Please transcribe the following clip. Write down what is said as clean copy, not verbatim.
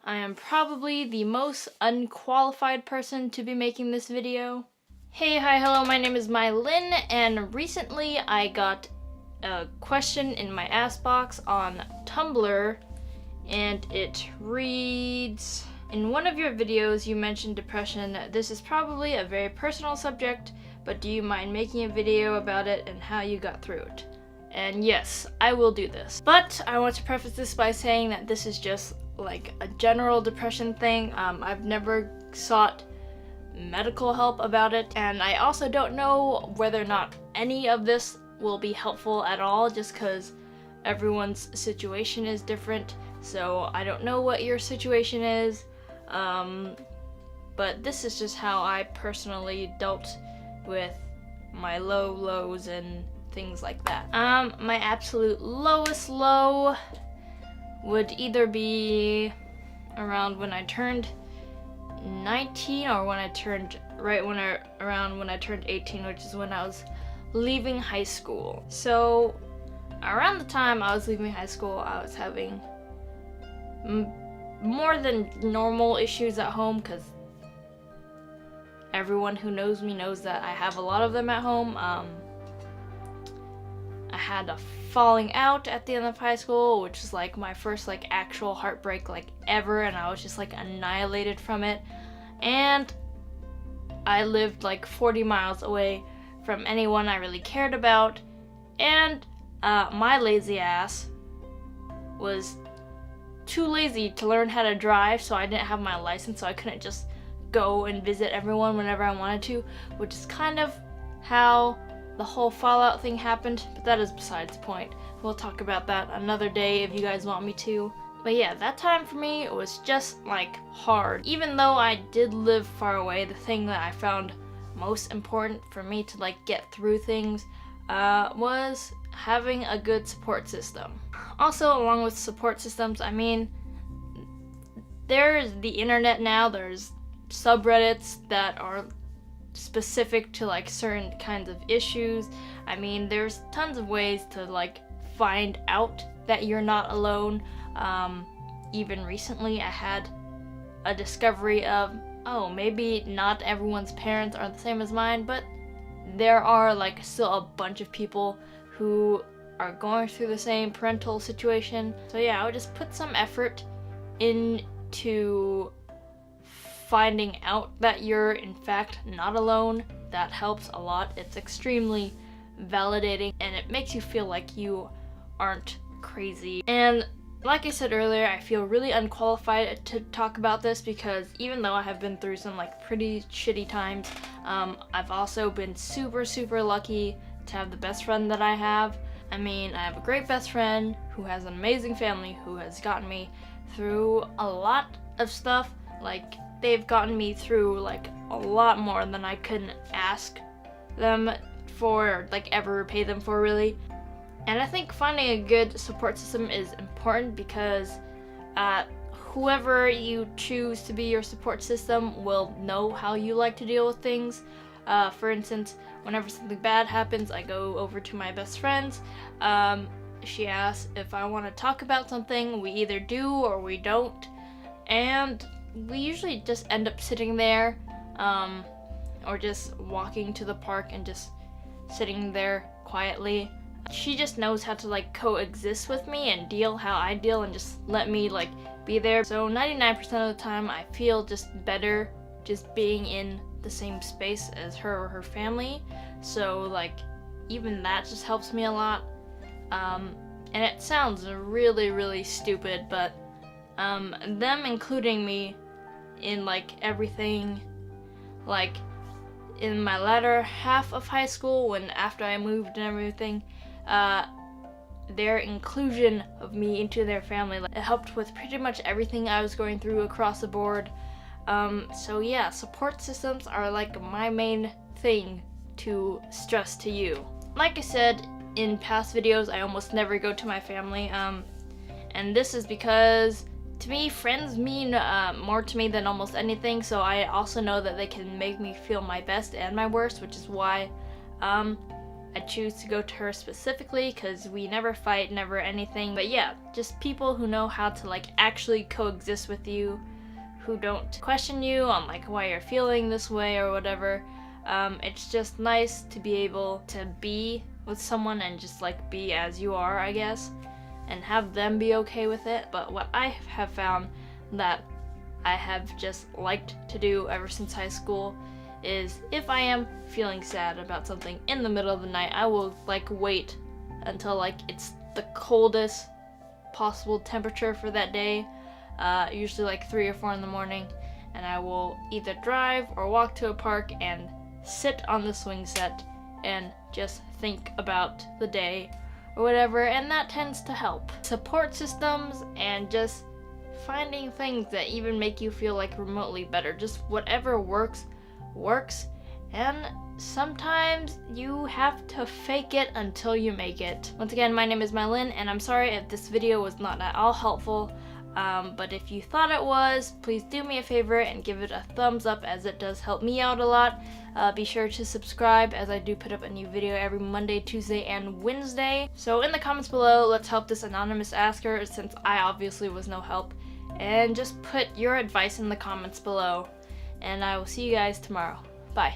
I am probably the most unqualified person to be making this video. Hey, hi, hello, my name is Mylin, and recently I got a question in my ask box on Tumblr, and it reads, in one of your videos you mentioned depression. This is probably a very personal subject, but do you mind making a video about it and how you got through it? And yes, I will do this. But I want to preface this by saying that this is just like a general depression thing. I've never sought medical help about it, and I also don't know whether or not any of this will be helpful at all, just because everyone's situation is different. So I don't know what your situation is, but this is just how I personally dealt with my lows and things like that. My absolute lowest low would either be around when I turned 19 or when I turned around when I turned 18, which is when I was leaving high school. So around the time I was leaving high school, I was having more than normal issues at home, because everyone who knows me knows that I have a lot of them at home. I had a falling out at the end of high school, which is like my first like actual heartbreak like ever, and I was just like annihilated from it. And I lived like 40 miles away from anyone I really cared about, and my lazy ass was too lazy to learn how to drive, so I didn't have my license, so I couldn't just go and visit everyone whenever I wanted to, which is kind of how the whole Fallout thing happened, but that is besides the point. We'll talk about that another day if you guys want me to. But yeah, that time for me was just like hard. Even though I did live far away, the thing that I found most important for me to like get through things was having a good support system. Also, along with support systems, I mean, there's the internet now, there's subreddits that are specific to like certain kinds of issues. I mean, there's tons of ways to like find out that you're not alone. Even recently I had a discovery of, oh, maybe not everyone's parents are the same as mine, but there are like still a bunch of people who are going through the same parental situation. So yeah, I would just put some effort into finding out that you're in fact not alone. That helps a lot. It's extremely validating, and it makes you feel like you aren't crazy. And like I said earlier, I feel really unqualified to talk about this, because even though I have been through some like pretty shitty times, I've also been super lucky to have the best friend that I have. I mean, I have a great best friend who has an amazing family who has gotten me through a lot of stuff. Like, they've gotten me through like a lot more than I could ask them for, or like ever repay them for, really. And I think finding a good support system is important, because whoever you choose to be your support system will know how you like to deal with things. For instance, whenever something bad happens, I go over to my best friend's. She asks if I want to talk about something. We either do or we don't. And we usually just end up sitting there, or just walking to the park and just sitting there quietly. She just knows how to like coexist with me and deal how I deal, and just let me like be there. So 99% of the time I feel just better just being in the same space as her or her family. So like even that just helps me a lot. And it sounds really stupid, but them including me in like everything, like in my latter half of high school, when after I moved and everything, their inclusion of me into their family, it helped with pretty much everything I was going through across the board. So yeah, support systems are like my main thing to stress to you. Like I said in past videos, I almost never go to my family, and this is because to me, friends mean more to me than almost anything, so I also know that they can make me feel my best and my worst, which is why I choose to go to her specifically because we never fight, never anything. But yeah, just people who know how to like actually coexist with you, who don't question you on like why you're feeling this way or whatever. It's just nice to be able to be with someone and just like be as you are, I guess, and have them be okay with it. But what I have found that I have just liked to do ever since high school is if I am feeling sad about something in the middle of the night, I will like wait until like it's the coldest possible temperature for that day, usually like 3 or 4 in the morning, and I will either drive or walk to a park and sit on the swing set and just think about the day or whatever, and that tends to help. Support systems and just finding things that even make you feel like remotely better, just whatever works, and sometimes you have to fake it until you make it. Once again, my name is Mylin, and I'm sorry if this video was not at all helpful, but if you thought it was, please do me a favor and give it a thumbs up, as it does help me out a lot. Be sure to subscribe, as I do put up a new video every Monday, Tuesday, and Wednesday. So in the comments below, let's help this anonymous asker, since I obviously was no help, and just put your advice in the comments below. And I will see you guys tomorrow. Bye.